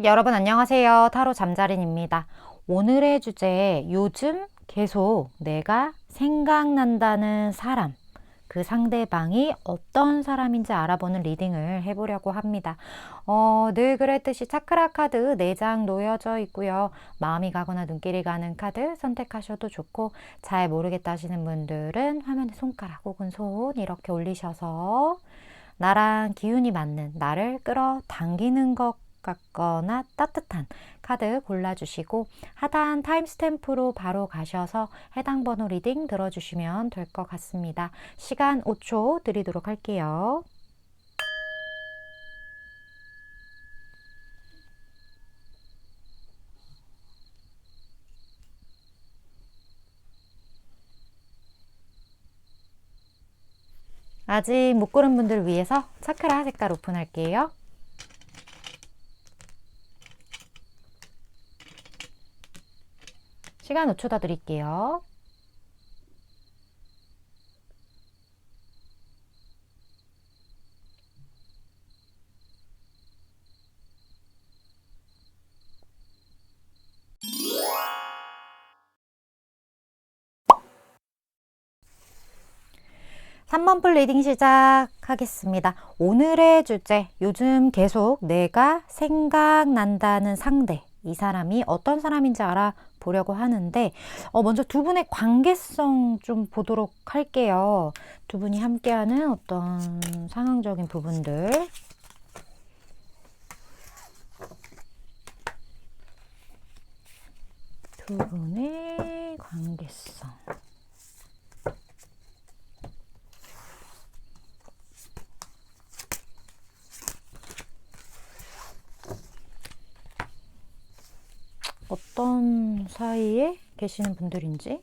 여러분 안녕하세요. 타로 잠자린입니다. 오늘의 주제, 요즘 계속 내가 생각난다는 사람, 그 상대방이 어떤 사람인지 알아보는 리딩을 해보려고 합니다. 늘 그랬듯이 차크라 카드 4장 놓여져 있고요. 마음이 가거나 눈길이 가는 카드 선택하셔도 좋고, 잘 모르겠다 하시는 분들은 화면에 손가락 혹은 손 이렇게 올리셔서 나랑 기운이 맞는, 나를 끌어당기는 것 같거나 따뜻한 카드 골라주시고 하단 타임스탬프로 바로 가셔서 해당 번호 리딩 들어주시면 될 것 같습니다. 시간 5초 드리도록 할게요. 아직 못 고른 분들 위해서 차크라 색깔 오픈할게요. 시간 5초 더 드릴게요. 삼번 풀 리딩 시작하겠습니다. 오늘의 주제, 요즘 계속 내가 생각난다는 상대, 이 사람이 어떤 사람인지 알아보려고 하는데 먼저 두 분의 관계성 좀 보도록 할게요. 두 분이 함께하는 어떤 상황적인 부분들. 두 분의 관계성. 어떤 사이에 계시는 분들인지.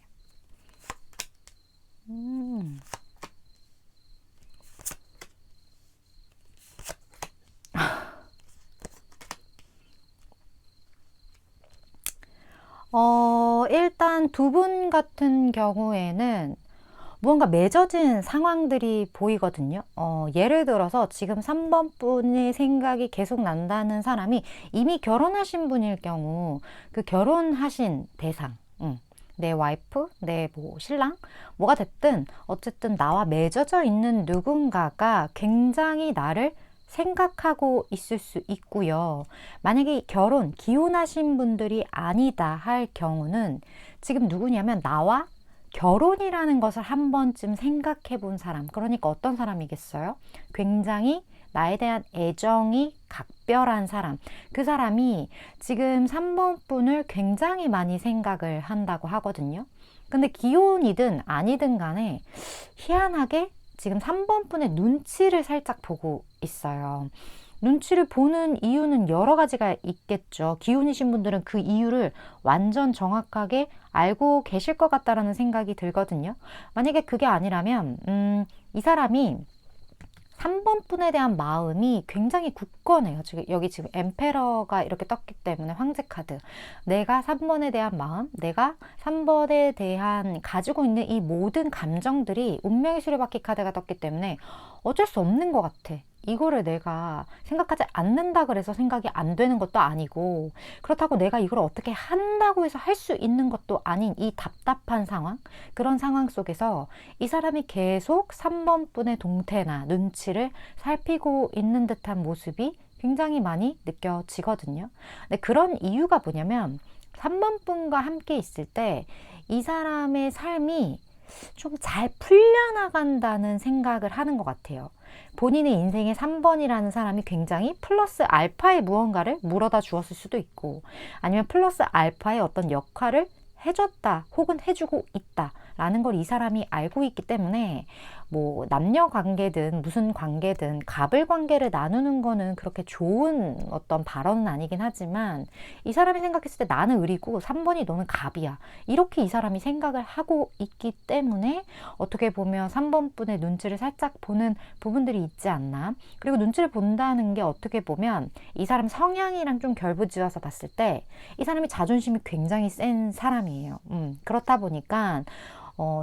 일단 두 분 같은 경우에는 무언가 맺어진 상황들이 보이거든요. 예를 들어서 지금 3번 분의 생각이 계속 난다는 사람이 이미 결혼하신 분일 경우 그 결혼하신 대상, 내 와이프, 내 신랑, 뭐가 됐든 어쨌든 나와 맺어져 있는 누군가가 굉장히 나를 생각하고 있을 수 있고요. 만약에 기혼하신 분들이 아니다 할 경우는 지금 누구냐면 나와 결혼이라는 것을 한 번쯤 생각해 본 사람. 그러니까 어떤 사람이겠어요? 굉장히 나에 대한 애정이 각별한 사람. 그 사람이 지금 3번 분을 굉장히 많이 생각을 한다고 하거든요. 근데 기혼이든 아니든 간에 희한하게 지금 3번 분의 눈치를 살짝 보고 있어요. 눈치를 보는 이유는 여러 가지가 있겠죠. 기혼이신 분들은 그 이유를 완전 정확하게 알고 계실 것 같다라는 생각이 들거든요. 만약에 그게 아니라면 이 사람이 3번 분에 대한 마음이 굉장히 굳건해요. 여기 지금 엠페러가 이렇게 떴기 때문에 황제 카드. 내가 3번에 대한 마음, 내가 3번에 대한 가지고 있는 이 모든 감정들이 운명의 수레바퀴 카드가 떴기 때문에 어쩔 수 없는 것 같아. 이거를 내가 생각하지 않는다 그래서 생각이 안 되는 것도 아니고, 그렇다고 내가 이걸 어떻게 한다고 해서 할 수 있는 것도 아닌 이 답답한 상황, 그런 상황 속에서 이 사람이 계속 3번 분의 동태나 눈치를 살피고 있는 듯한 모습이 굉장히 많이 느껴지거든요. 근데 그런 이유가 뭐냐면 3번 분과 함께 있을 때 이 사람의 삶이 좀 잘 풀려나간다는 생각을 하는 것 같아요. 본인의 인생의 3번이라는 사람이 굉장히 플러스 알파의 무언가를 물어다 주었을 수도 있고, 아니면 플러스 알파의 어떤 역할을 해줬다 혹은 해주고 있다 라는 걸 이 사람이 알고 있기 때문에 뭐 남녀 관계든 무슨 관계든 갑을 관계를 나누는 거는 그렇게 좋은 어떤 발언은 아니긴 하지만, 이 사람이 생각했을 때 나는 을이고 3번이 너는 갑이야, 이렇게 이 사람이 생각을 하고 있기 때문에 어떻게 보면 3번 분의 눈치를 살짝 보는 부분들이 있지 않나. 그리고 눈치를 본다는 게 어떻게 보면 이 사람 성향이랑 좀 결부지어서 봤을 때 이 사람이 자존심이 굉장히 센 사람이에요. 그렇다 보니까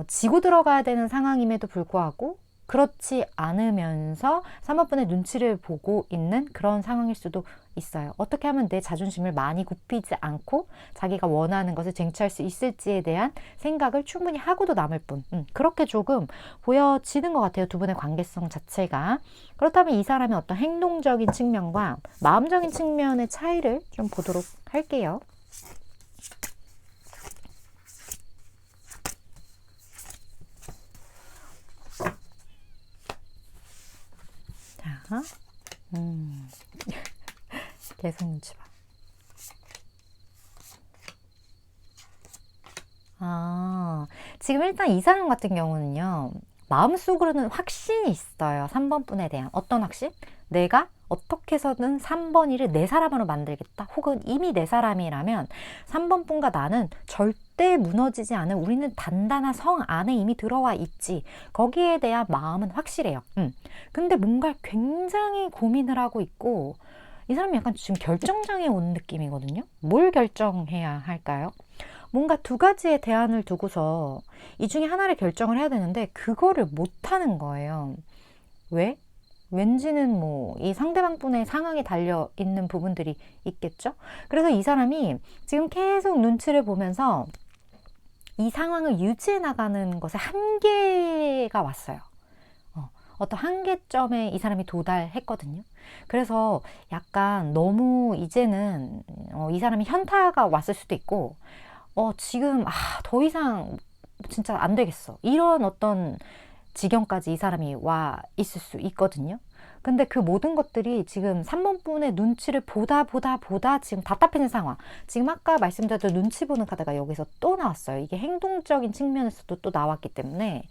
지고 들어가야 되는 상황임에도 불구하고 그렇지 않으면서 3번분의 눈치를 보고 있는 그런 상황일 수도 있어요. 어떻게 하면 내 자존심을 많이 굽히지 않고 자기가 원하는 것을 쟁취할 수 있을지에 대한 생각을 충분히 하고도 남을 뿐. 그렇게 조금 보여지는 것 같아요. 두 분의 관계성 자체가. 그렇다면 이 사람의 어떤 행동적인 측면과 마음적인 측면의 차이를 좀 보도록 할게요. 자, 계속 눈치 봐. 지금 일단 이 사람 같은 경우는요, 마음속으로는 확신이 있어요. 3번 분에 대한. 어떤 확신? 내가 어떻게 해서든 3번 일을 내 사람으로 만들겠다. 혹은 이미 내 사람이라면 3번 분과 나는 절대 무너지지 않은, 우리는 단단한 성 안에 이미 들어와 있지. 거기에 대한 마음은 확실해요. 근데 뭔가 굉장히 고민을 하고 있고, 이 사람이 약간 지금 결정장애 온 느낌이거든요. 뭘 결정해야 할까요? 뭔가 두 가지의 대안을 두고서 이 중에 하나를 결정을 해야 되는데 그거를 못하는 거예요. 왜? 왠지는 뭐 이 상대방 분의 상황이 달려 있는 부분들이 있겠죠? 그래서 이 사람이 지금 계속 눈치를 보면서 이 상황을 유지해 나가는 것에 한계가 왔어요. 어떤 한계점에 이 사람이 도달했거든요. 그래서 약간 너무 이제는 이 사람이 현타가 왔을 수도 있고, 지금 더 이상 진짜 안 되겠어, 이런 어떤 지경까지 이 사람이 와 있을 수 있거든요. 근데 그 모든 것들이 지금 3번 분의 눈치를 보다 지금 답답해진 상황. 지금 아까 말씀드렸던 눈치 보는 카드가 여기서 또 나왔어요. 이게 행동적인 측면에서도 또 나왔기 때문에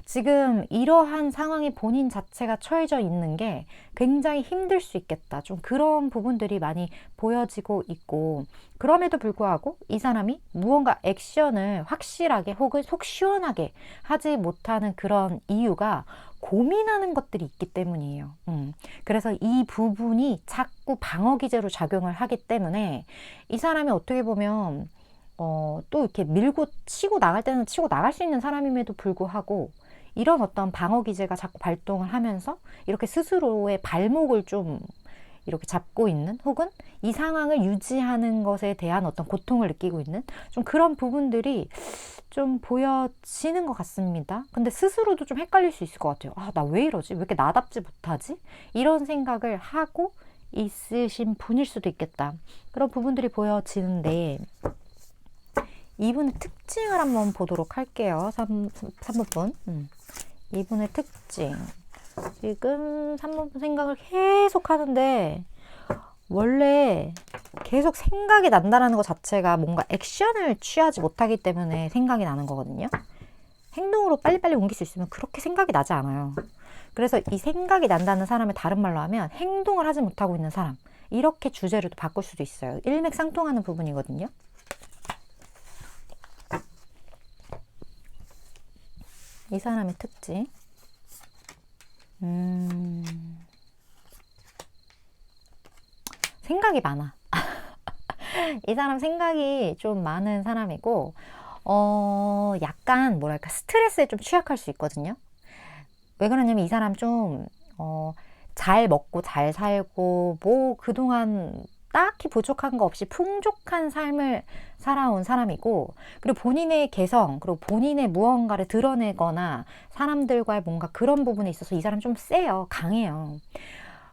지금 이러한 상황에 본인 자체가 처해져 있는 게 굉장히 힘들 수 있겠다. 좀 그런 부분들이 많이 보여지고 있고, 그럼에도 불구하고 이 사람이 무언가 액션을 확실하게 혹은 속 시원하게 하지 못하는 그런 이유가 고민하는 것들이 있기 때문이에요. 그래서 이 부분이 자꾸 방어 기제로 작용을 하기 때문에 이 사람이 어떻게 보면 또 이렇게 밀고 치고 나갈 때는 치고 나갈 수 있는 사람임에도 불구하고 이런 어떤 방어 기제가 자꾸 발동을 하면서 이렇게 스스로의 발목을 좀 이렇게 잡고 있는, 혹은 이 상황을 유지하는 것에 대한 어떤 고통을 느끼고 있는 좀 그런 부분들이 좀 보여지는 것 같습니다. 근데 스스로도 좀 헷갈릴 수 있을 것 같아요. 나 왜 이러지? 왜 이렇게 나답지 못하지? 이런 생각을 하고 있으신 분일 수도 있겠다. 그런 부분들이 보여지는데, 이분의 특징을 한번 보도록 할게요. 3번 분. 이분의 특징. 지금 3번 분 생각을 계속 하는데 원래 계속 생각이 난다는 것 자체가 뭔가 액션을 취하지 못하기 때문에 생각이 나는 거거든요. 행동으로 빨리빨리 옮길 수 있으면 그렇게 생각이 나지 않아요. 그래서 이 생각이 난다는 사람을 다른 말로 하면 행동을 하지 못하고 있는 사람, 이렇게 주제를 또 바꿀 수도 있어요. 일맥상통하는 부분이거든요. 이 사람의 특징. 생각이 많아. 이 사람 생각이 좀 많은 사람이고, 약간 뭐랄까 스트레스에 좀 취약할 수 있거든요. 왜 그러냐면 이 사람 좀 잘 먹고 잘 살고 뭐 그동안 딱히 부족한 거 없이 풍족한 삶을 살아온 사람이고, 그리고 본인의 개성, 그리고 본인의 무언가를 드러내거나 사람들과의 뭔가 그런 부분에 있어서 이 사람 좀 세요. 강해요.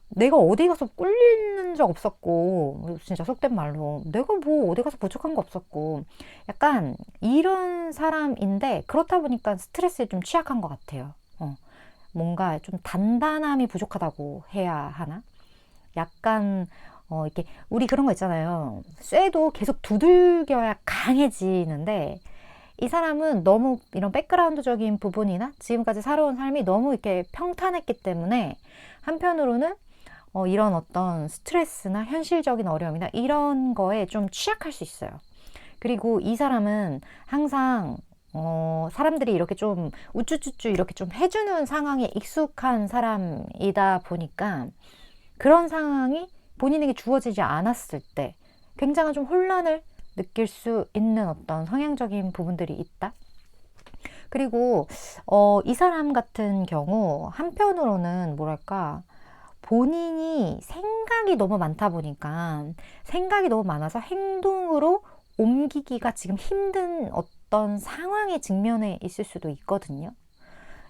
내가 어디 가서 꿀리는 적 없었고, 진짜 속된 말로 내가 뭐 어디 가서 부족한 거 없었고, 약간 이런 사람인데 그렇다 보니까 스트레스에 좀 취약한 것 같아요. 뭔가 좀 단단함이 부족하다고 해야 하나? 약간 이렇게 우리 그런 거 있잖아요. 쇠도 계속 두들겨야 강해지는데, 이 사람은 너무 이런 백그라운드적인 부분이나 지금까지 살아온 삶이 너무 이렇게 평탄했기 때문에 한편으로는 이런 어떤 스트레스나 현실적인 어려움이나 이런 거에 좀 취약할 수 있어요. 그리고 이 사람은 항상 사람들이 이렇게 좀 우쭈쭈쭈 이렇게 좀 해주는 상황에 익숙한 사람이다 보니까 그런 상황이 본인에게 주어지지 않았을 때 굉장한 좀 혼란을 느낄 수 있는 어떤 성향적인 부분들이 있다. 그리고 이 사람 같은 경우 한편으로는 뭐랄까 본인이 생각이 너무 많다 보니까 생각이 너무 많아서 행동으로 옮기기가 지금 힘든 어떤 상황에 직면해 있을 수도 있거든요.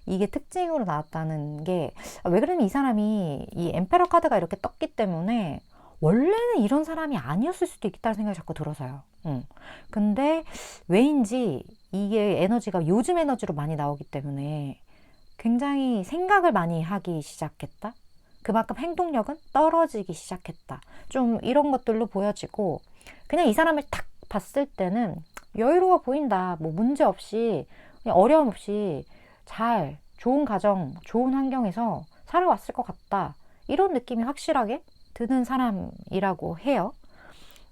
이게 특징으로 나왔다는 게, 왜 그러면 이 사람이 이 엠페러 카드가 이렇게 떴기 때문에 원래는 이런 사람이 아니었을 수도 있다는 생각이 자꾸 들어서요. 근데 왜인지 이게 에너지가 요즘 에너지로 많이 나오기 때문에 굉장히 생각을 많이 하기 시작했다. 그만큼 행동력은 떨어지기 시작했다. 좀 이런 것들로 보여지고, 그냥 이 사람을 딱 봤을 때는 여유로워 보인다. 뭐 문제 없이, 그냥 어려움 없이 잘, 좋은 가정, 좋은 환경에서 살아왔을 것 같다. 이런 느낌이 확실하게 드는 사람이라고 해요.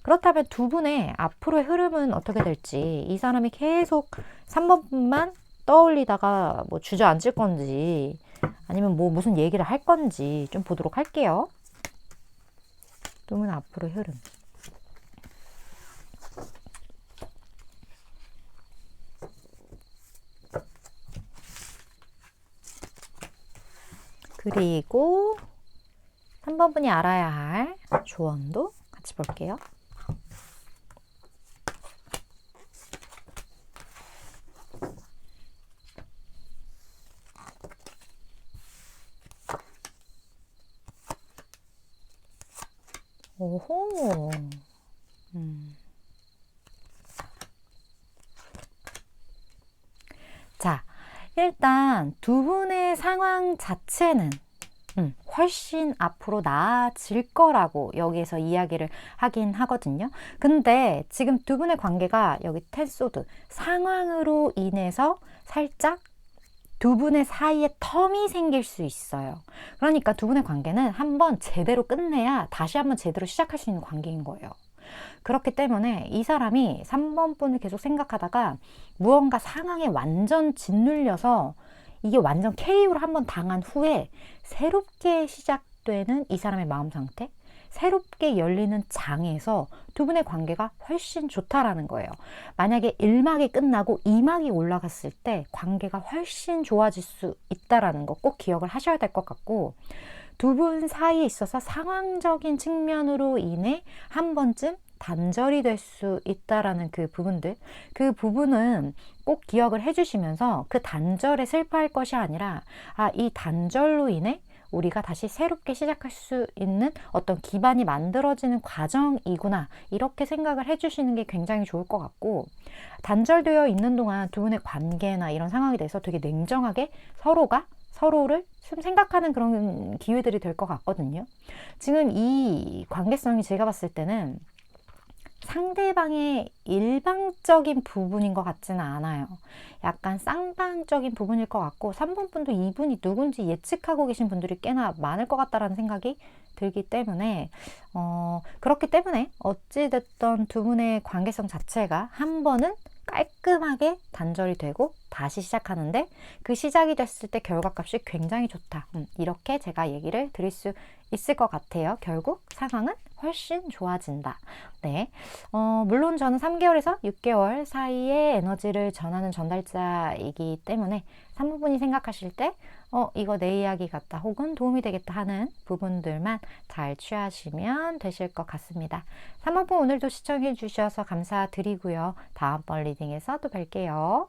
그렇다면 두 분의 앞으로의 흐름은 어떻게 될지, 이 사람이 계속 3번만 떠올리다가 뭐 주저앉을 건지, 아니면 뭐 무슨 얘기를 할 건지 좀 보도록 할게요. 두 분의 앞으로의 흐름. 그리고 3번 분이 알아야 할 조언도 같이 볼게요. 오호. 자, 일단 두 분의 상황 자체는 훨씬 앞으로 나아질 거라고 여기에서 이야기를 하긴 하거든요. 근데 지금 두 분의 관계가 여기 텐소드 상황으로 인해서 살짝 두 분의 사이에 텀이 생길 수 있어요. 그러니까 두 분의 관계는 한번 제대로 끝내야 다시 한번 제대로 시작할 수 있는 관계인 거예요. 그렇기 때문에 이 사람이 3번 분을 계속 생각하다가 무언가 상황에 완전 짓눌려서 이게 완전 KO를 한번 당한 후에 새롭게 시작되는 이 사람의 마음 상태, 새롭게 열리는 장에서 두 분의 관계가 훨씬 좋다라는 거예요. 만약에 1막이 끝나고 2막이 올라갔을 때 관계가 훨씬 좋아질 수 있다라는 거 꼭 기억을 하셔야 될 것 같고, 두 분 사이에 있어서 상황적인 측면으로 인해 한 번쯤 단절이 될 수 있다라는 그 부분들, 그 부분은 꼭 기억을 해주시면서 그 단절에 슬퍼할 것이 아니라, 이 단절로 인해 우리가 다시 새롭게 시작할 수 있는 어떤 기반이 만들어지는 과정이구나, 이렇게 생각을 해주시는 게 굉장히 좋을 것 같고, 단절되어 있는 동안 두 분의 관계나 이런 상황에 대해서 되게 냉정하게 서로가 서로를 좀 생각하는 그런 기회들이 될 것 같거든요. 지금 이 관계성이 제가 봤을 때는 상대방의 일방적인 부분인 것 같지는 않아요. 약간 쌍방적인 부분일 것 같고, 3번 분도 이분이 누군지 예측하고 계신 분들이 꽤나 많을 것 같다라는 생각이 들기 때문에, 그렇기 때문에 어찌됐던 두 분의 관계성 자체가 한 번은 깔끔하게 단절이 되고 다시 시작하는데, 그 시작이 됐을 때 결과값이 굉장히 좋다. 이렇게 제가 얘기를 드릴 수 있을 것 같아요. 결국 상황은 훨씬 좋아진다. 네. 물론 저는 3개월에서 6개월 사이에 에너지를 전하는 전달자이기 때문에 3부분이 생각하실 때 이거 내 이야기 같다, 혹은 도움이 되겠다 하는 부분들만 잘 취하시면 되실 것 같습니다. 3부분 오늘도 시청해 주셔서 감사드리고요. 다음번 리딩에서 또 뵐게요.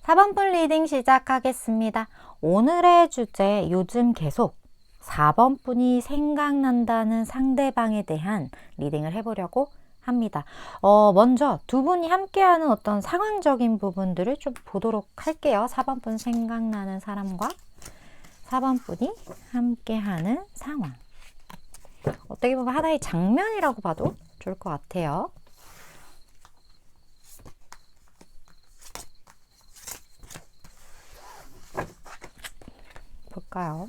4번분 리딩 시작하겠습니다. 오늘의 주제, 요즘 계속 4번 분이 생각난다는 상대방에 대한 리딩을 해보려고 합니다. 먼저 두 분이 함께하는 어떤 상황적인 부분들을 좀 보도록 할게요. 4번 분 생각나는 사람과 4번 분이 함께하는 상황. 어떻게 보면 하나의 장면이라고 봐도 좋을 것 같아요. 볼까요?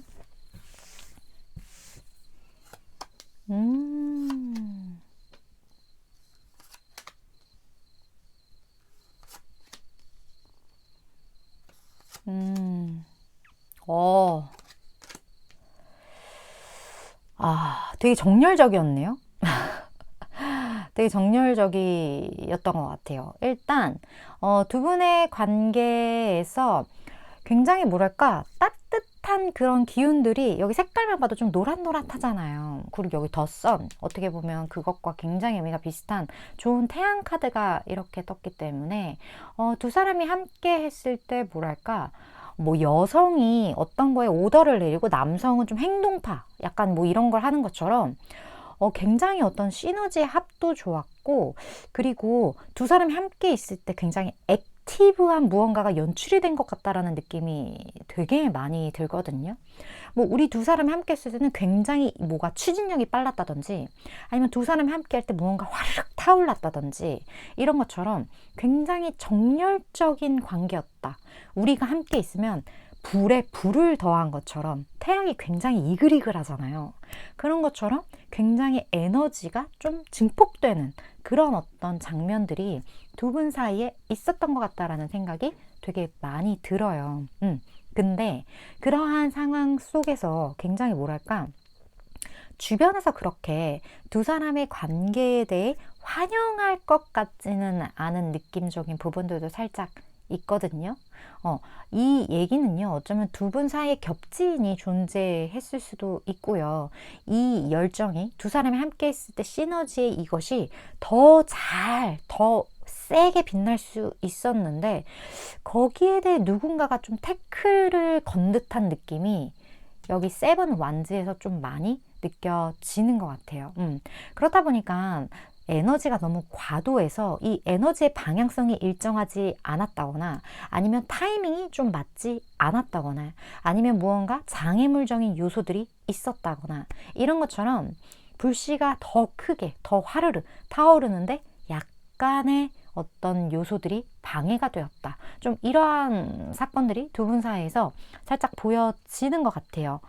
되게 정열적이었네요. 되게 정열적이었던 것 같아요. 일단 두 분의 관계에서 굉장히 뭐랄까 따뜻한 그런 기운들이 여기 색깔만 봐도 좀 노릇노릇하잖아요. 그리고 여기 더 선, 어떻게 보면 그것과 굉장히 의미가 비슷한 좋은 태양 카드가 이렇게 떴기 때문에 두 사람이 함께 했을 때 뭐랄까 뭐 여성이 어떤 거에 오더를 내리고 남성은 좀 행동파 약간 뭐 이런 걸 하는 것처럼 굉장히 어떤 시너지의 합도 좋았고, 그리고 두 사람이 함께 있을 때 굉장히 액티브한 무언가가 연출이 된 것 같다라는 느낌이 되게 많이 들거든요. 뭐 우리 두 사람이 함께 했을 때는 굉장히 뭐가 추진력이 빨랐다든지, 아니면 두 사람이 함께 할 때 무언가 화르륵 타올랐다든지, 이런 것처럼 굉장히 정열적인 관계였다. 우리가 함께 있으면 불에 불을 더한 것처럼 태양이 굉장히 이글이글하잖아요. 그런 것처럼 굉장히 에너지가 좀 증폭되는 그런 어떤 장면들이 두 분 사이에 있었던 것 같다라는 생각이 되게 많이 들어요. 근데 그러한 상황 속에서 굉장히 뭐랄까 주변에서 그렇게 두 사람의 관계에 대해 환영할 것 같지는 않은 느낌적인 부분들도 살짝 있거든요. 이 얘기는요, 어쩌면 두 분 사이에 겹지인이 존재했을 수도 있고요. 이 열정이 두 사람이 함께 했을 때 시너지의 이것이 더 세게 빛날 수 있었는데, 거기에 대해 누군가가 좀 태클을 건 듯한 느낌이 여기 세븐 완즈에서 좀 많이 느껴지는 것 같아요. 그렇다 보니까 에너지가 너무 과도해서 이 에너지의 방향성이 일정하지 않았다거나, 아니면 타이밍이 좀 맞지 않았다거나, 아니면 무언가 장애물적인 요소들이 있었다거나, 이런 것처럼 불씨가 더 크게 더 화르르 타오르는데 약간의 어떤 요소들이 방해가 되었다. 좀 이러한 사건들이 두 분 사이에서 살짝 보여지는 것 같아요.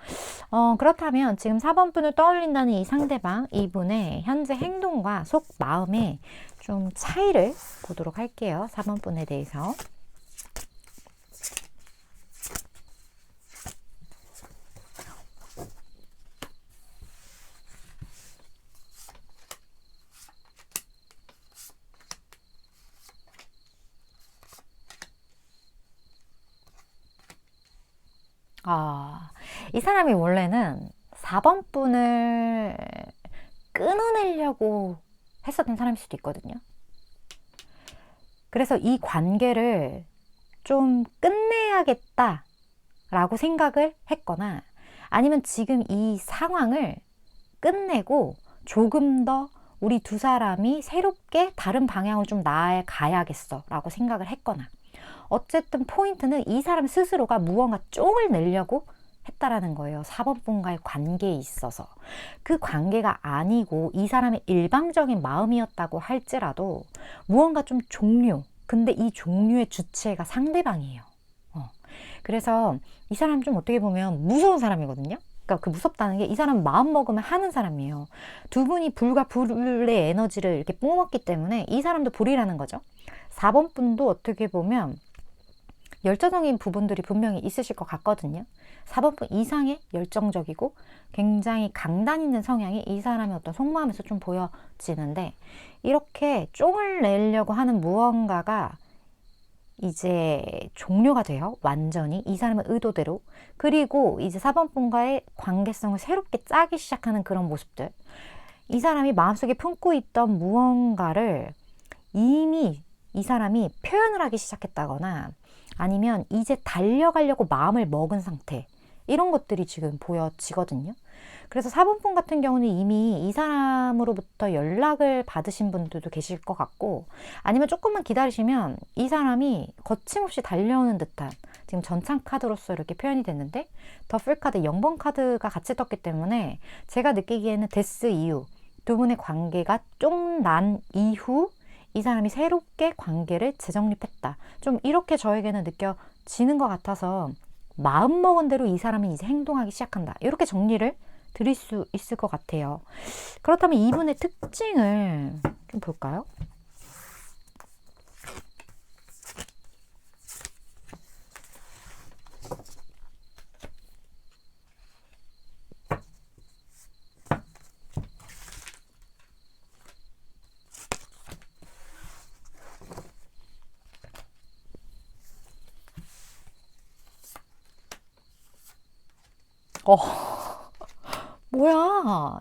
그렇다면 지금 4번 분을 떠올린다는 이 상대방, 이분의 현재 행동과 속 마음의 좀 차이를 보도록 할게요. 4번 분에 대해서. 이 사람이 원래는 4번 분을 끊어내려고 했었던 사람일 수도 있거든요. 그래서 이 관계를 좀 끝내야겠다 라고 생각을 했거나, 아니면 지금 이 상황을 끝내고 조금 더 우리 두 사람이 새롭게 다른 방향을 좀 나아가야겠어 라고 생각을 했거나, 어쨌든 포인트는 이 사람 스스로가 무언가 쫑을 내려고 했다라는 거예요. 4번 분과의 관계에 있어서. 그 관계가 아니고 이 사람의 일방적인 마음이었다고 할지라도 무언가 좀 종료. 근데 이 종료의 주체가 상대방이에요. 그래서 이 사람 좀 어떻게 보면 무서운 사람이거든요. 그러니까 그 무섭다는 게 이 사람 마음 먹으면 하는 사람이에요. 두 분이 불과 불의 에너지를 이렇게 뿜었기 때문에 이 사람도 불이라는 거죠. 4번 분도 어떻게 보면 열정적인 부분들이 분명히 있으실 것 같거든요. 4번 분 이상의 열정적이고 굉장히 강단 있는 성향이 이 사람의 어떤 속마음에서 좀 보여지는데, 이렇게 쫑을 내려고 하는 무언가가 이제 종료가 돼요. 완전히 이 사람의 의도대로. 그리고 이제 4번 분과의 관계성을 새롭게 짜기 시작하는 그런 모습들. 이 사람이 마음속에 품고 있던 무언가를 이미 이 사람이 표현을 하기 시작했다거나, 아니면 이제 달려가려고 마음을 먹은 상태, 이런 것들이 지금 보여지거든요. 그래서 4번 분 같은 경우는 이미 이 사람으로부터 연락을 받으신 분들도 계실 것 같고, 아니면 조금만 기다리시면 이 사람이 거침없이 달려오는 듯한, 지금 전창 카드로서 이렇게 표현이 됐는데 더플 카드 0번 카드가 같이 떴기 때문에 제가 느끼기에는 데스 이후 두 분의 관계가 쫑난 이후 이 사람이 새롭게 관계를 재정립했다. 좀 이렇게 저에게는 느껴지는 것 같아서 마음먹은 대로 이 사람이 이제 행동하기 시작한다. 이렇게 정리를 드릴 수 있을 것 같아요. 그렇다면 이분의 특징을 좀 볼까요? 어, 뭐야.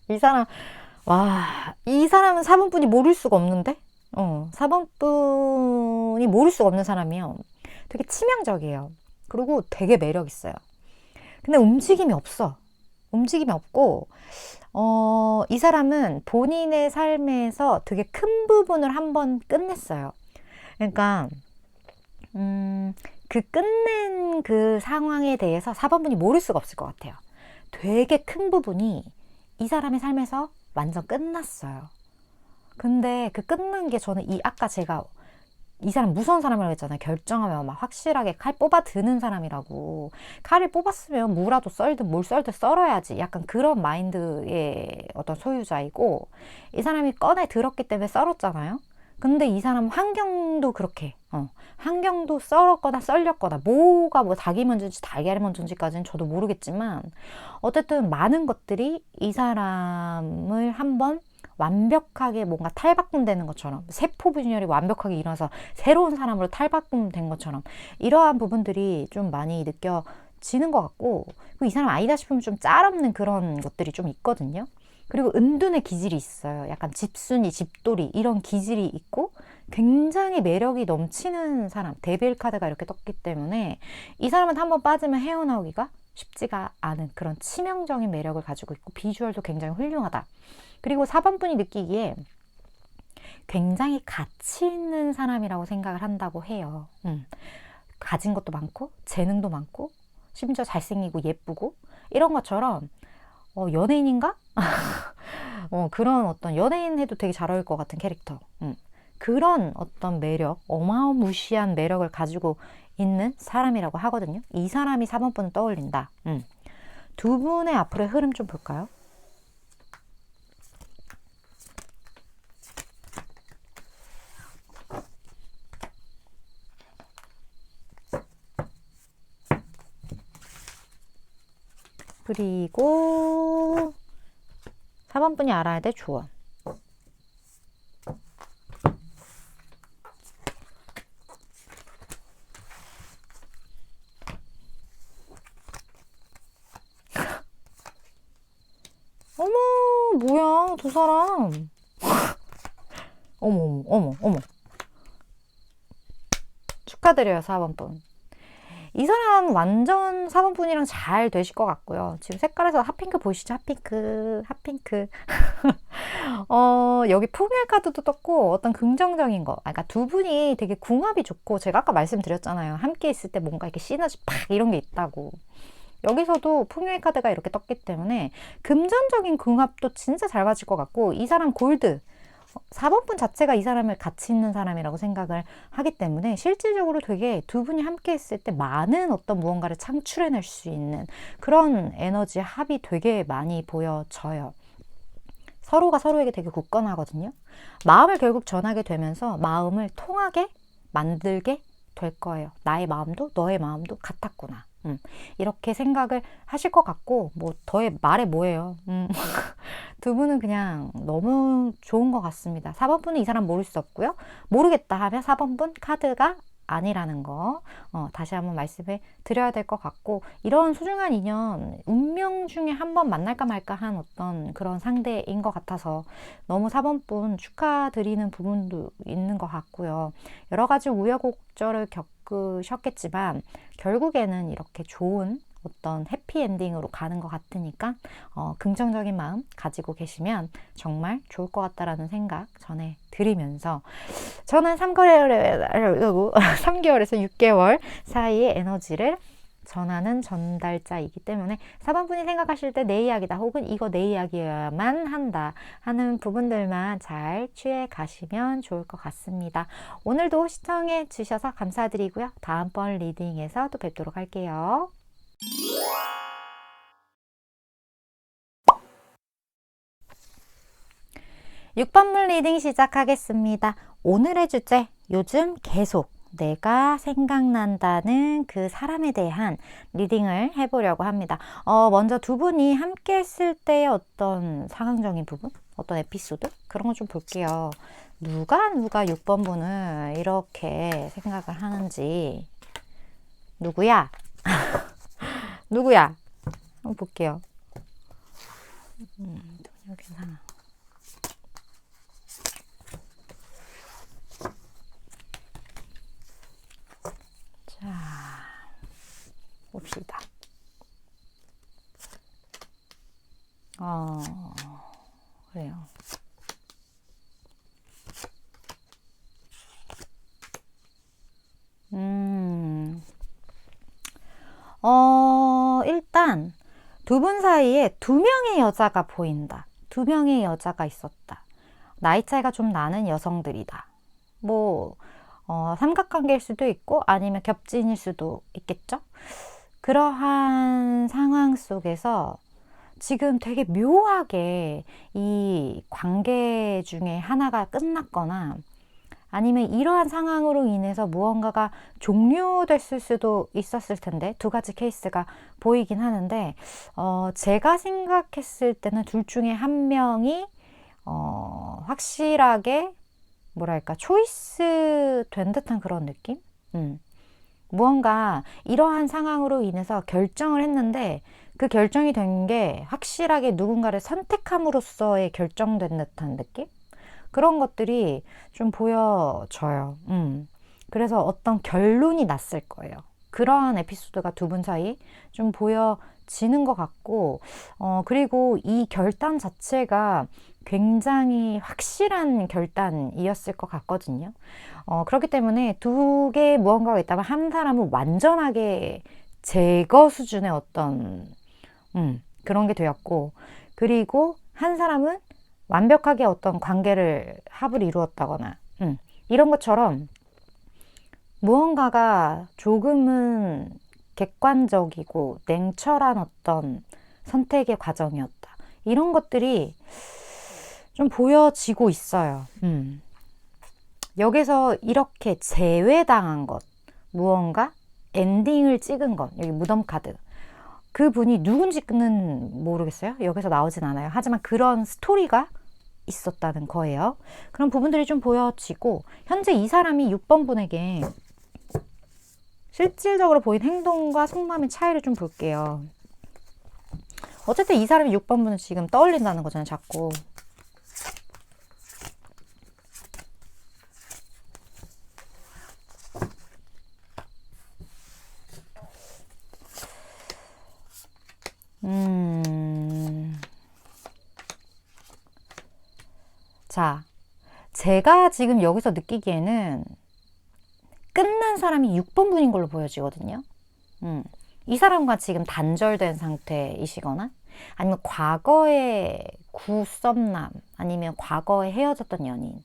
이 사람, 와, 이 사람은 4번분이 모를 수가 없는데? 4번분이 모를 수가 없는 사람이에요. 되게 치명적이에요. 그리고 되게 매력 있어요. 근데 움직임이 없어. 움직임이 없고, 이 사람은 본인의 삶에서 되게 큰 부분을 한번 끝냈어요. 그러니까, 그 끝낸 그 상황에 대해서 4번분이 모를 수가 없을 것 같아요. 되게 큰 부분이 이 사람의 삶에서 완전 끝났어요. 근데 그 끝난 게 저는 아까 제가 이 사람 무서운 사람이라고 했잖아요. 결정하면 막 확실하게 칼 뽑아 드는 사람이라고. 칼을 뽑았으면 무라도 썰든 뭘 썰든 썰어야지. 약간 그런 마인드의 어떤 소유자이고, 이 사람이 꺼내 들었기 때문에 썰었잖아요. 근데 이 사람 환경도 그렇게, 환경도 썰었거나 썰렸거나, 뭐가 뭐 닭이 먼저인지 달걀이 먼저인지까지는 저도 모르겠지만, 어쨌든 많은 것들이 이 사람을 한번 완벽하게 뭔가 탈바꿈되는 것처럼, 세포 분열이 완벽하게 일어나서 새로운 사람으로 탈바꿈된 것처럼, 이러한 부분들이 좀 많이 느껴지는 것 같고, 그리고 이 사람 아니다 싶으면 좀 짤없는 그런 것들이 좀 있거든요. 그리고 은둔의 기질이 있어요. 약간 집순이, 집돌이 이런 기질이 있고, 굉장히 매력이 넘치는 사람, 데빌 카드가 이렇게 떴기 때문에 이 사람한테 한번 빠지면 헤어나오기가 쉽지가 않은 그런 치명적인 매력을 가지고 있고, 비주얼도 굉장히 훌륭하다. 그리고 4번분이 느끼기에 굉장히 가치 있는 사람이라고 생각을 한다고 해요. 가진 것도 많고 재능도 많고 심지어 잘생기고 예쁘고 이런 것처럼 연예인인가? 그런 어떤 연예인 해도 되게 잘 어울릴 것 같은 캐릭터. 그런 어떤 매력, 어마무시한 매력을 가지고 있는 사람이라고 하거든요. 이 사람이 4번분을 떠올린다. 두 분의 앞으로의 흐름 좀 볼까요? 그리고 4번분이 알아야 될 조언. 어머, 뭐야, 두 사람. 어머, 어머, 어머. 축하드려요, 4번분. 이 사람 완전 4번분이랑 잘 되실 것 같고요. 지금 색깔에서 핫핑크 보이시죠? 핫핑크, 핫핑크. 여기 풍요의 카드도 떴고, 어떤 긍정적인 거. 그러니까 두 분이 되게 궁합이 좋고, 제가 아까 말씀드렸잖아요. 함께 있을 때 뭔가 이렇게 시너지 팍 이런 게 있다고. 여기서도 풍요의 카드가 이렇게 떴기 때문에 금전적인 궁합도 진짜 잘 맞을 것 같고, 이 사람 골드. 4번분 자체가 이 사람을 가치 있는 사람이라고 생각을 하기 때문에 실질적으로 되게 두 분이 함께 했을 때 많은 어떤 무언가를 창출해낼 수 있는 그런 에너지 합이 되게 많이 보여져요. 서로가 서로에게 되게 굳건하거든요. 마음을 결국 전하게 되면서 마음을 통하게 만들게 될 거예요. 나의 마음도 너의 마음도 같았구나. 이렇게 생각을 하실 것 같고, 뭐 더의 말해 뭐예요. 두 분은 그냥 너무 좋은 것 같습니다. 4번분은 이 사람 모를 수 없고요. 모르겠다 하면 4번분 카드가 아니라는 거 다시 한번 말씀해 드려야 될 것 같고, 이런 소중한 인연 운명 중에 한 번 만날까 말까 한 어떤 그런 상대인 것 같아서 너무 4번분 축하드리는 부분도 있는 것 같고요. 여러 가지 우여곡절을 겪으셨겠지만 결국에는 이렇게 좋은 어떤 해피엔딩으로 가는 것 같으니까 긍정적인 마음 가지고 계시면 정말 좋을 것 같다라는 생각 전해드리면서, 저는 3개월에서 6개월 사이의 에너지를 전하는 전달자이기 때문에 4번분이 생각하실 때 내 이야기다 혹은 이거 내 이야기야만 한다 하는 부분들만 잘 취해 가시면 좋을 것 같습니다. 오늘도 시청해 주셔서 감사드리고요. 다음번 리딩에서 또 뵙도록 할게요. 6번문 리딩 시작하겠습니다. 오늘의 주제, 요즘 계속 내가 생각난다는 그 사람에 대한 리딩을 해보려고 합니다. 먼저 두 분이 함께 했을 때의 어떤 상황적인 부분, 어떤 에피소드? 그런 거 좀 볼게요. 누가 6번분을 이렇게 생각을 하는지. 누구야? 누구야? 한번 볼게요. 여기 상황. 자, 봅시다. 그래요. 일단 두 분 사이에 두 명의 여자가 보인다. 두 명의 여자가 있었다. 나이 차이가 좀 나는 여성들이다. 뭐 삼각관계일 수도 있고 아니면 겹친일 수도 있겠죠. 그러한 상황 속에서 지금 되게 묘하게 이 관계 중에 하나가 끝났거나 아니면 이러한 상황으로 인해서 무언가가 종료됐을 수도 있었을 텐데 두 가지 케이스가 보이긴 하는데 제가 생각했을 때는 둘 중에 한 명이 확실하게 뭐랄까 초이스 된 듯한 그런 느낌? 무언가 이러한 상황으로 인해서 결정을 했는데 그 결정이 된 게 확실하게 누군가를 선택함으로써의 결정된 듯한 느낌? 그런 것들이 좀 보여져요. 그래서 어떤 결론이 났을 거예요. 그러한 에피소드가 두 분 사이 좀 보여지는 것 같고, 그리고 이 결단 자체가 굉장히 확실한 결단이었을 것 같거든요. 그렇기 때문에 두 개의 무언가가 있다면 한 사람은 완전하게 제거 수준의 어떤, 그런 게 되었고, 그리고 한 사람은 완벽하게 어떤 관계를 합을 이루었다거나 이런 것처럼 무언가가 조금은 객관적이고 냉철한 어떤 선택의 과정이었다. 이런 것들이 좀 보여지고 있어요. 여기서 이렇게 제외당한 것, 무언가 엔딩을 찍은 것, 여기 무덤 카드. 그분이 누군지는 모르겠어요. 여기서 나오진 않아요. 하지만 그런 스토리가 있었다는 거예요. 그런 부분들이 좀 보여지고 현재 이 사람이 6번 분에게 실질적으로 보인 행동과 속마음의 차이를 좀 볼게요. 어쨌든 이 사람이 6번 분은 지금 떠올린다는 거잖아요. 자꾸. 자, 제가 지금 여기서 느끼기에는 끝난 사람이 6번 분인 걸로 보여지거든요. 이 사람과 지금 단절된 상태이시거나 아니면 과거의 구썸남 아니면 과거에 헤어졌던 연인,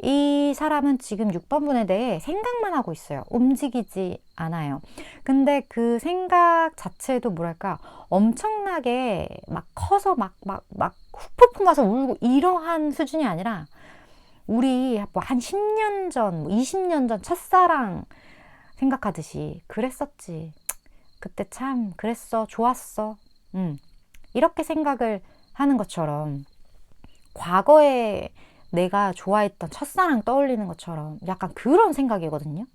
이 사람은 지금 6번 분에 대해 생각만 하고 있어요. 움직이지 않아요. 근데 그 생각 자체도 뭐랄까 엄청나게 막 커서 막 후폭풍 와서 울고 이러한 수준이 아니라 우리 뭐 한 10년 전, 20년 전 첫사랑 생각하듯이 그랬었지. 그때 참 그랬어. 좋았어. 이렇게 생각을 하는 것처럼 과거에 내가 좋아했던 첫사랑 떠올리는 것처럼 약간 그런 생각이거든요.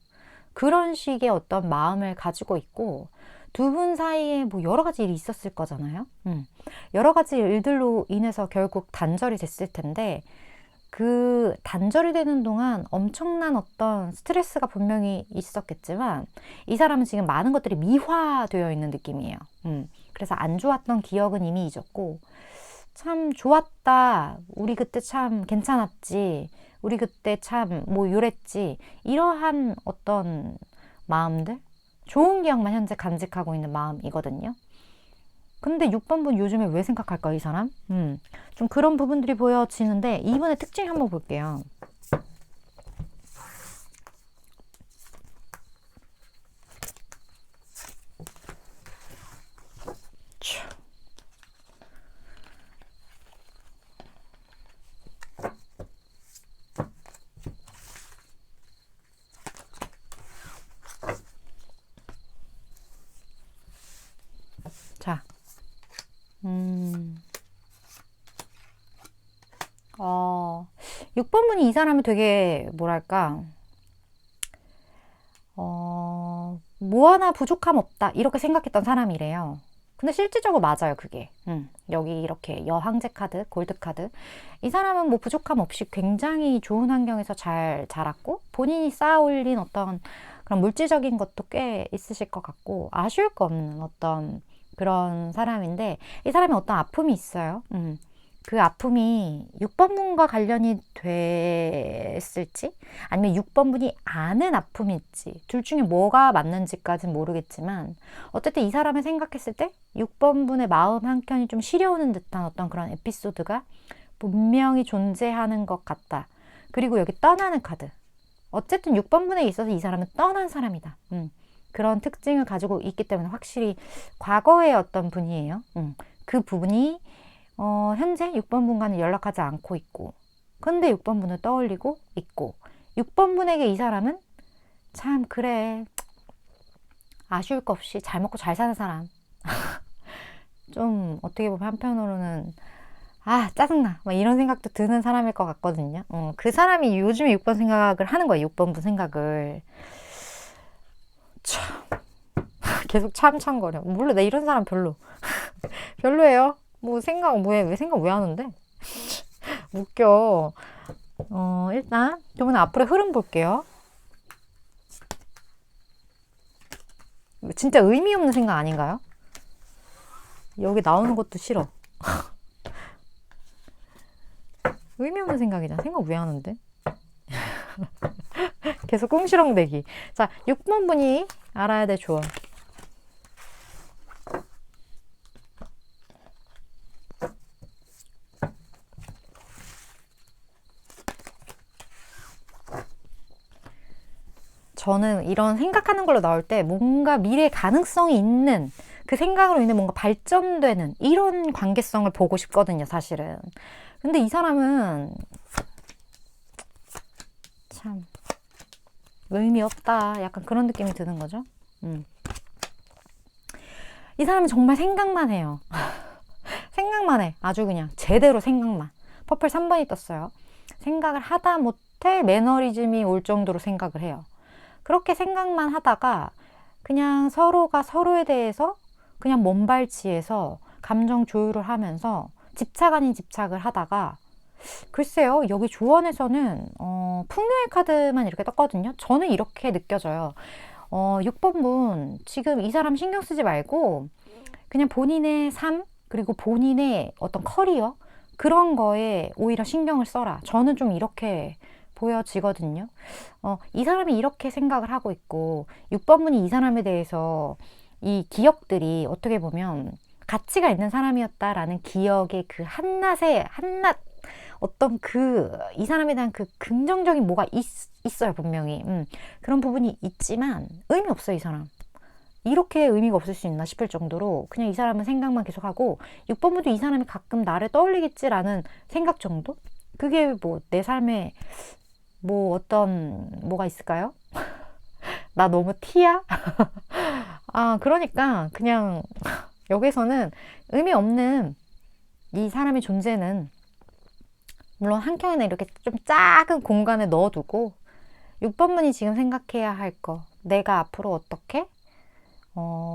그런 식의 어떤 마음을 가지고 있고 두 분 사이에 뭐 여러 가지 일이 있었을 거잖아요. 여러 가지 일들로 인해서 결국 단절이 됐을 텐데 그 단절이 되는 동안 엄청난 어떤 스트레스가 분명히 있었겠지만 이 사람은 지금 많은 것들이 미화되어 있는 느낌이에요. 그래서 안 좋았던 기억은 이미 잊었고 참 좋았다. 우리 그때 참 괜찮았지. 우리 그때 참 뭐 요랬지. 이러한 어떤 마음들? 좋은 기억만 현재 간직하고 있는 마음이거든요. 근데 6번 분 요즘에 왜 생각할까, 이 사람? 좀 그런 부분들이 보여지는데 이분의 특징 한번 볼게요. 자, 6번 분이 이 사람이 되게 뭐랄까 뭐 하나 부족함 없다 이렇게 생각했던 사람이래요. 근데 실질적으로 맞아요, 그게. 여기 이렇게 여항제 카드, 골드 카드. 이 사람은 뭐 부족함 없이 굉장히 좋은 환경에서 잘 자랐고 본인이 쌓아 올린 어떤 그런 물질적인 것도 꽤 있으실 것 같고 아쉬울 거 없는 어떤 그런 사람인데 이 사람이 어떤 아픔이 있어요. 그 아픔이 6번분과 관련이 됐을지 아니면 6번분이 아는 아픔일지 둘 중에 뭐가 맞는지까지는 모르겠지만 어쨌든 이 사람을 생각했을 때 6번분의 마음 한켠이 좀 시려오는 듯한 어떤 그런 에피소드가 분명히 존재하는 것 같다. 그리고 여기 떠나는 카드. 어쨌든 6번분에 있어서 이 사람은 떠난 사람이다. 그런 특징을 가지고 있기 때문에 확실히 과거의 어떤 분이에요. 그 부분이 현재 6번분과는 연락하지 않고 있고 근데 6번분을 떠올리고 있고 6번분에게 이 사람은 참 그래 아쉬울 거 없이 잘 먹고 잘 사는 사람 좀 어떻게 보면 한편으로는 아 짜증나 막 이런 생각도 드는 사람일 것 같거든요. 그 사람이 요즘에 6번 생각을 하는 거예요. 6번분 생각을 참 계속 참참거려. 물론 나 이런 사람 별로예요. 뭐 생각 왜 생각 왜 하는데? 웃겨. 일단 저번에 앞으로 흐름 볼게요. 진짜 의미 없는 생각 아닌가요? 여기 나오는 것도 싫어. 의미 없는 생각이잖아. 생각 왜 하는데? 계속 꽁시렁대기. 자, 6번 분이 알아야 될 조언. 저는 이런 생각하는 걸로 나올 때 뭔가 미래 가능성이 있는 그 생각으로 인해 뭔가 발전되는 이런 관계성을 보고 싶거든요, 사실은. 근데 이 사람은 참 의미 없다. 약간 그런 느낌이 드는 거죠. 이 사람은 정말 생각만 해요. 생각만 해. 아주 그냥 제대로 생각만. 퍼플 3번이 떴어요. 생각을 하다 못해 매너리즘이 올 정도로 생각을 해요. 그렇게 생각만 하다가 그냥 서로가 서로에 대해서 그냥 먼발치에서 감정 조율을 하면서 집착 아닌 집착을 하다가 글쎄요. 여기 조언에서는 풍요의 카드만 이렇게 떴거든요. 저는 이렇게 느껴져요. 6번분 지금 이 사람 신경 쓰지 말고 그냥 본인의 삶 그리고 본인의 어떤 커리어 그런 거에 오히려 신경을 써라. 저는 좀 이렇게 보여지거든요. 이 사람이 이렇게 생각을 하고 있고 6번분이 이 사람에 대해서 이 기억들이 어떻게 보면 가치가 있는 사람이었다라는 기억의 그 한낱 어떤 이 사람에 대한 그 긍정적인 뭐가 있어요, 분명히. 그런 부분이 있지만 의미 없어요, 이 사람. 이렇게 의미가 없을 수 있나 싶을 정도로 그냥 이 사람은 생각만 계속하고 6번분도 이 사람이 가끔 나를 떠올리겠지라는 생각 정도? 그게 뭐 내 삶에 뭐 어떤 뭐가 있을까요? 나 너무 티야? 그러니까 그냥 여기서는 의미 없는 이 사람의 존재는 물론 한켠에 이렇게 좀 작은 공간에 넣어두고 6번분이 지금 생각해야 할 거 내가 앞으로 어떻게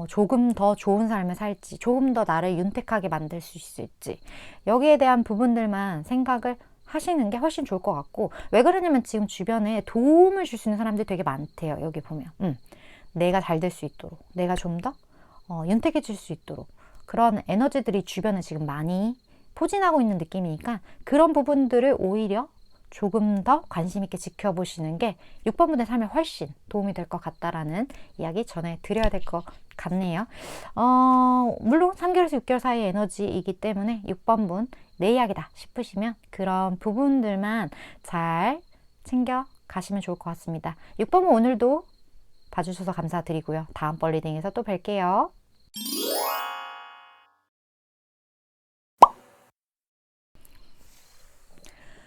조금 더 좋은 삶을 살지 조금 더 나를 윤택하게 만들 수 있을지 여기에 대한 부분들만 생각을 하시는 게 훨씬 좋을 것 같고 왜 그러냐면 지금 주변에 도움을 줄 수 있는 사람들이 되게 많대요. 여기 보면 내가 잘 될 수 있도록 내가 좀 더 윤택해질 수 있도록 그런 에너지들이 주변에 지금 많이 포진하고 있는 느낌이니까 그런 부분들을 오히려 조금 더 관심 있게 지켜보시는 게 6번분의 삶에 훨씬 도움이 될 것 같다라는 이야기 전해드려야 될 것 같네요. 물론 3개월에서 6개월 사이의 에너지이기 때문에 6번분 내 이야기다 싶으시면 그런 부분들만 잘 챙겨 가시면 좋을 것 같습니다. 6번분 오늘도 봐주셔서 감사드리고요. 다음번 리딩에서 또 뵐게요.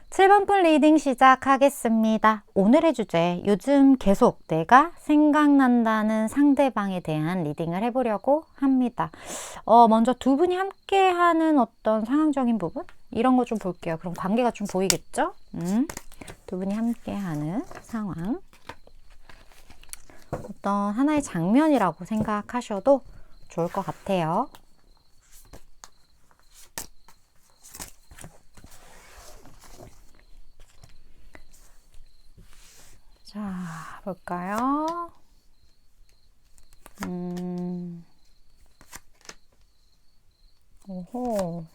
7번분 리딩 시작하겠습니다. 오늘의 주제, 요즘 계속 내가 생각난다는 상대방에 대한 리딩을 해보려고 합니다. 먼저 두 분이 함께하는 어떤 상황적인 부분? 이런 거 좀 볼게요. 그럼 관계가 좀 보이겠죠? 두 분이 함께하는 상황. 어떤 하나의 장면이라고 생각하셔도 좋을 것 같아요. 자, 볼까요? 오호.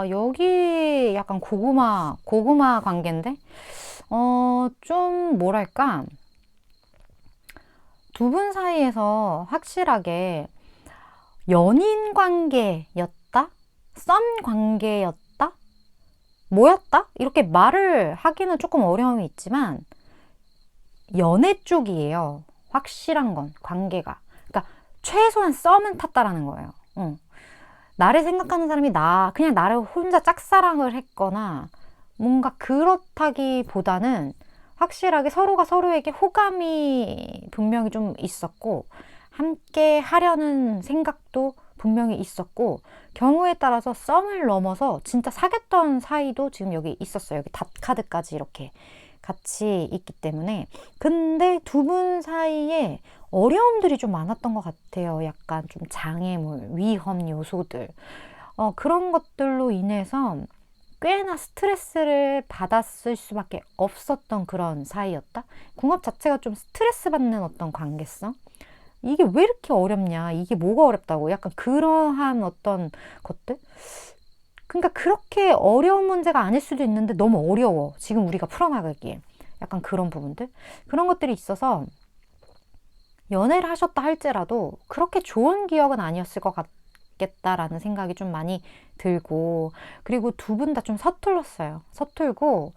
여기 약간 고구마 관계인데? 좀 뭐랄까. 두 분 사이에서 확실하게 연인 관계였다? 썸 관계였다? 뭐였다? 이렇게 말을 하기는 조금 어려움이 있지만, 연애 쪽이에요. 확실한 건, 관계가. 그러니까, 최소한 썸은 탔다라는 거예요. 나를 생각하는 사람이 그냥 나를 혼자 짝사랑을 했거나, 뭔가 그렇다기보다는 확실하게 서로가 서로에게 호감이 분명히 좀 있었고, 함께 하려는 생각도 분명히 있었고, 경우에 따라서 썸을 넘어서 진짜 사귀었던 사이도 지금 여기 있었어요. 여기 닷카드까지 이렇게 같이 있기 때문에. 근데 두 분 사이에 어려움들이 좀 많았던 것 같아요. 약간 좀 장애물, 위험 요소들. 그런 것들로 인해서 꽤나 스트레스를 받았을 수밖에 없었던 그런 사이였다. 궁합 자체가 좀 스트레스 받는 어떤 관계성? 이게 왜 이렇게 어렵냐? 이게 뭐가 어렵다고? 약간 그러한 어떤 것들? 그러니까 그렇게 어려운 문제가 아닐 수도 있는데 너무 어려워. 지금 우리가 풀어나가기에. 약간 그런 부분들? 그런 것들이 있어서 연애를 하셨다 할지라도 그렇게 좋은 기억은 아니었을 것 같겠다라는 생각이 좀 많이 들고, 그리고 두 분 다 좀 서툴렀어요. 서툴고,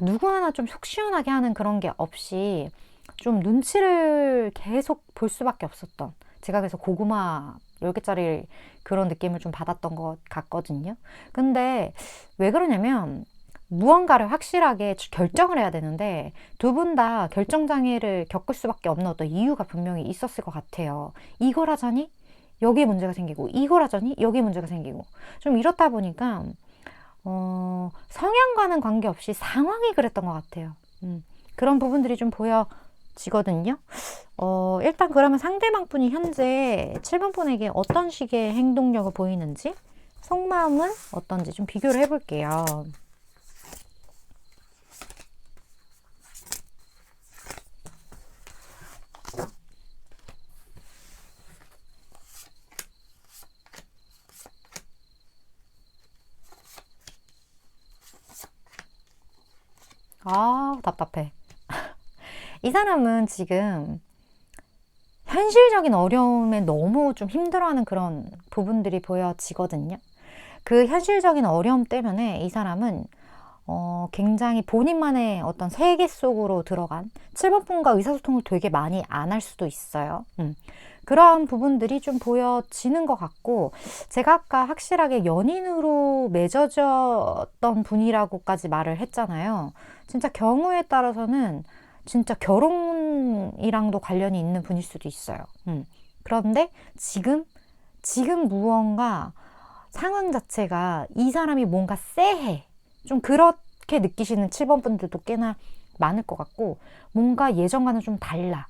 누구 하나 좀 속 시원하게 하는 그런 게 없이 좀 눈치를 계속 볼 수밖에 없었던, 제가 그래서 고구마 10개짜리 그런 느낌을 좀 받았던 것 같거든요. 근데 왜 그러냐면, 무언가를 확실하게 결정을 해야 되는데 두 분 다 결정장애를 겪을 수밖에 없는 어떤 이유가 분명히 있었을 것 같아요. 이걸 하자니 여기에 문제가 생기고, 이걸 하자니 여기에 문제가 생기고, 좀 이렇다 보니까 성향과는 관계없이 상황이 그랬던 것 같아요. 그런 부분들이 좀 보여지거든요. 일단 그러면 상대방 분이 현재 7번 분에게 어떤 식의 행동력을 보이는지, 속마음은 어떤지 좀 비교를 해볼게요. 답답해. 이 사람은 지금 현실적인 어려움에 너무 좀 힘들어하는 그런 부분들이 보여지거든요. 그 현실적인 어려움 때문에 이 사람은 굉장히 본인만의 어떤 세계 속으로 들어간, 7번 분과 의사소통을 되게 많이 안 할 수도 있어요. 그런 부분들이 좀 보여지는 것 같고, 제가 아까 확실하게 연인으로 맺어졌던 분이라고까지 말을 했잖아요. 진짜 경우에 따라서는 진짜 결혼이랑도 관련이 있는 분일 수도 있어요. 그런데 지금 무언가 상황 자체가 이 사람이 뭔가 쎄해. 좀 그렇게 느끼시는 7번 분들도 꽤나 많을 것 같고, 뭔가 예전과는 좀 달라.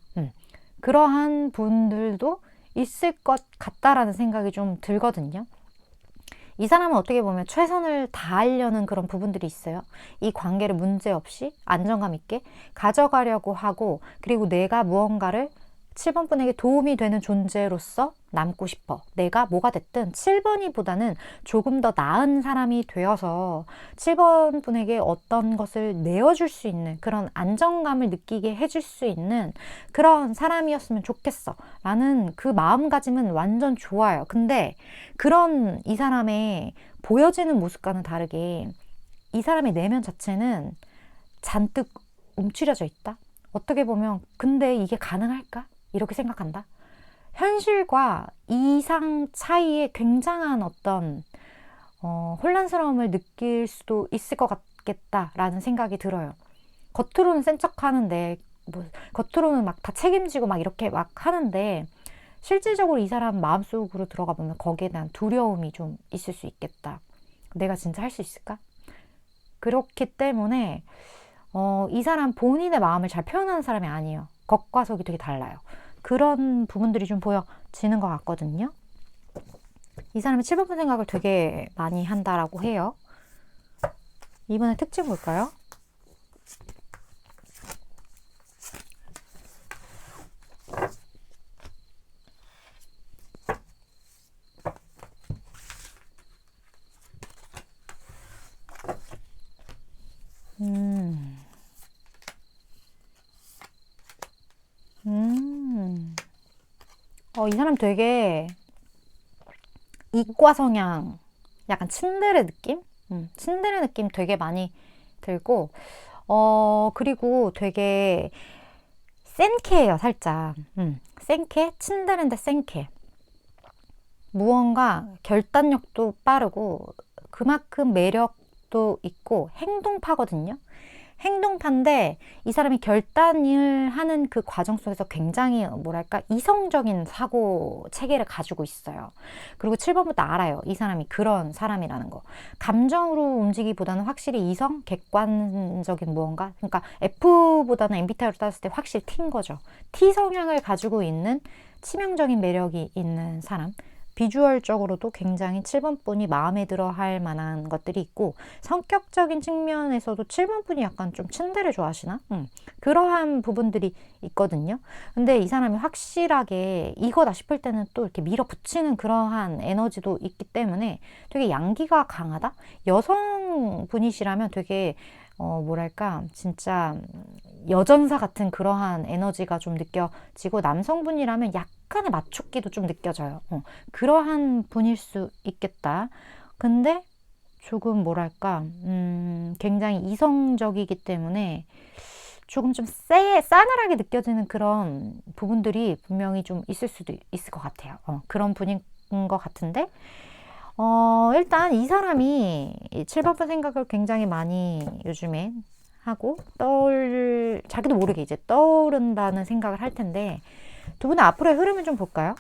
그러한 분들도 있을 것 같다라는 생각이 좀 들거든요. 이 사람은 어떻게 보면 최선을 다하려는 그런 부분들이 있어요. 이 관계를 문제없이 안정감 있게 가져가려고 하고, 그리고 내가 무언가를 7번 분에게 도움이 되는 존재로서 남고 싶어. 내가 뭐가 됐든 7번이보다는 조금 더 나은 사람이 되어서 7번 분에게 어떤 것을 내어줄 수 있는, 그런 안정감을 느끼게 해줄 수 있는 그런 사람이었으면 좋겠어 라는 그 마음가짐은 완전 좋아요. 근데 그런 이 사람의 보여지는 모습과는 다르게 이 사람의 내면 자체는 잔뜩 움츠려져 있다? 어떻게 보면 근데 이게 가능할까? 이렇게 생각한다. 현실과 이상 차이에 굉장한 어떤 혼란스러움을 느낄 수도 있을 것 같겠다라는 생각이 들어요. 겉으로는 센 척 하는데, 겉으로는 막 다 책임지고 막 이렇게 막 하는데, 실질적으로 이 사람 마음속으로 들어가 보면 거기에 대한 두려움이 좀 있을 수 있겠다. 내가 진짜 할 수 있을까? 그렇기 때문에 이 사람 본인의 마음을 잘 표현하는 사람이 아니에요. 겉과 속이 되게 달라요. 그런 부분들이 좀 보여지는 것 같거든요. 이 사람이 7번 생각을 되게 많이 한다라고 해요. 이번에 특징 볼까요? 이 사람 되게 이과 성향, 약간 츤데레 느낌? 츤데레 느낌 되게 많이 들고, 그리고 되게 센케예요, 살짝. 센케? 츤데레인데 센케. 무언가 결단력도 빠르고, 그만큼 매력도 있고, 행동파거든요. 행동파인데 이 사람이 결단을 하는 그 과정 속에서 굉장히 뭐랄까 이성적인 사고 체계를 가지고 있어요. 그리고 7번부터 알아요. 이 사람이 그런 사람이라는 거. 감정으로 움직이기보다는 확실히 이성, 객관적인 무언가. 그러니까 F보다는 MBTI로 따졌을 때 확실히 T인 거죠. T 성향을 가지고 있는 치명적인 매력이 있는 사람. 비주얼적으로도 굉장히 7번 분이 마음에 들어 할 만한 것들이 있고, 성격적인 측면에서도 7번 분이 약간 좀 츤데레 좋아하시나? 그러한 부분들이 있거든요. 근데 이 사람이 확실하게 이거다 싶을 때는 또 이렇게 밀어붙이는 그러한 에너지도 있기 때문에 되게 양기가 강하다? 여성분이시라면 되게 뭐랄까 진짜 여전사 같은 그러한 에너지가 좀 느껴지고, 남성분이라면 약간의 마초기도 좀 느껴져요. 그러한 분일 수 있겠다. 근데 조금 뭐랄까 굉장히 이성적이기 때문에 조금 좀 싸늘하게 느껴지는 그런 부분들이 분명히 좀 있을 수도 있을 것 같아요. 그런 분인 것 같은데, 일단 이 사람이 7번 생각을 굉장히 많이 요즘에 하고 자기도 모르게 이제 떠오른다는 생각을 할 텐데, 두 분의 앞으로의 흐름을 좀 볼까요?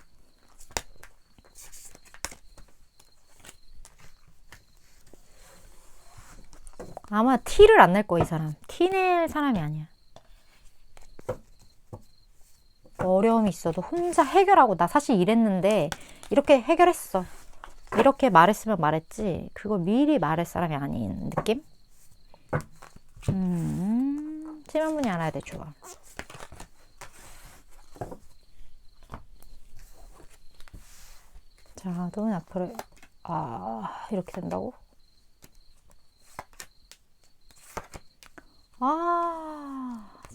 아마 티를 안 낼 거야, 이 사람. 티 낼 사람이 아니야. 어려움이 있어도 혼자 해결하고, 나 사실 이랬는데 이렇게 해결했어, 이렇게 말했으면 말했지 그걸 미리 말할 사람이 아닌 느낌? 7번분이 알아야 돼. 좋아. 자, 돈 앞으로 이렇게 된다고?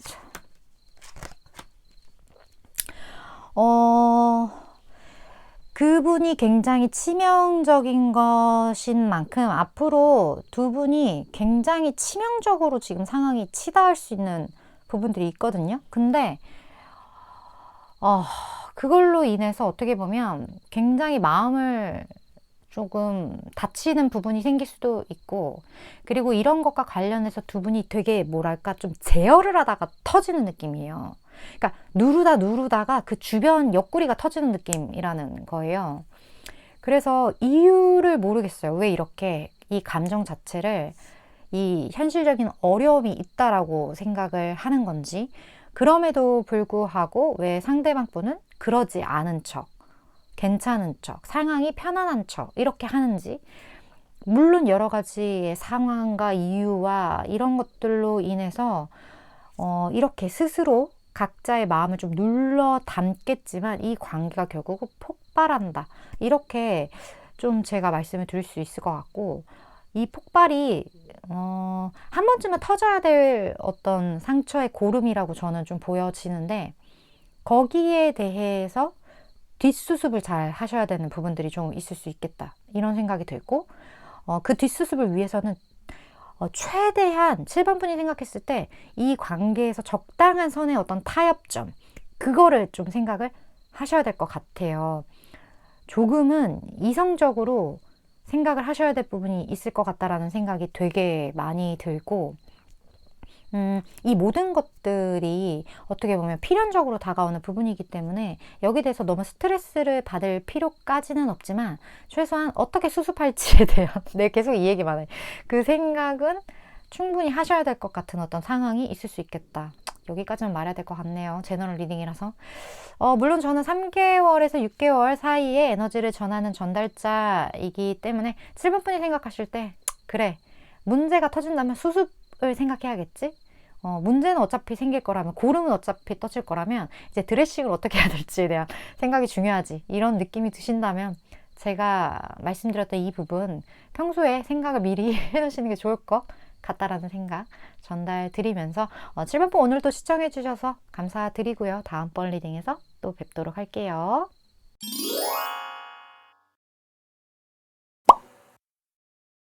참. 그분이 굉장히 치명적인 것인 만큼 앞으로 두 분이 굉장히 치명적으로 지금 상황이 치달을 수 있는 부분들이 있거든요. 근데 그걸로 인해서 어떻게 보면 굉장히 마음을 조금 다치는 부분이 생길 수도 있고, 그리고 이런 것과 관련해서 두 분이 되게 뭐랄까 좀 제어를 하다가 터지는 느낌이에요. 그러니까 누르다가 그 주변 옆구리가 터지는 느낌이라는 거예요. 그래서 이유를 모르겠어요. 왜 이렇게 이 감정 자체를 이 현실적인 어려움이 있다라고 생각을 하는 건지, 그럼에도 불구하고 왜 상대방 분은 그러지 않은 척, 괜찮은 척, 상황이 편안한 척 이렇게 하는지, 물론 여러 가지의 상황과 이유와 이런 것들로 인해서 이렇게 스스로 각자의 마음을 좀 눌러 담겠지만 이 관계가 결국 폭발한다, 이렇게 좀 제가 말씀을 드릴 수 있을 것 같고, 이 폭발이 한 번쯤은 터져야 될 어떤 상처의 고름이라고 저는 좀 보여지는데, 거기에 대해서 뒷수습을 잘 하셔야 되는 부분들이 좀 있을 수 있겠다, 이런 생각이 들고, 그 뒷수습을 위해서는 최대한 7번 분이 생각했을 때 이 관계에서 적당한 선의 어떤 타협점, 그거를 좀 생각을 하셔야 될 것 같아요. 조금은 이성적으로 생각을 하셔야 될 부분이 있을 것 같다라는 생각이 되게 많이 들고, 이 모든 것들이 어떻게 보면 필연적으로 다가오는 부분이기 때문에 여기에 대해서 너무 스트레스를 받을 필요까지는 없지만, 최소한 어떻게 수습할지에 대한 네, 계속 이 얘기만 해. 그 생각은 충분히 하셔야 될 것 같은 어떤 상황이 있을 수 있겠다. 여기까지는 말해야 될 것 같네요. 제너럴 리딩이라서. 물론 저는 3개월에서 6개월 사이에 에너지를 전하는 전달자이기 때문에 7번 분이 생각하실 때 그래, 문제가 터진다면 수습을 생각해야겠지? 문제는 어차피 생길 거라면, 고름은 어차피 떠질 거라면 이제 드레싱을 어떻게 해야 될지에 대한 생각이 중요하지. 이런 느낌이 드신다면 제가 말씀드렸던 이 부분 평소에 생각을 미리 해놓으시는 게 좋을 것 같다라는 생각 전달 드리면서 7번 분 오늘도 시청해 주셔서 감사드리고요. 다음번 리딩에서 또 뵙도록 할게요.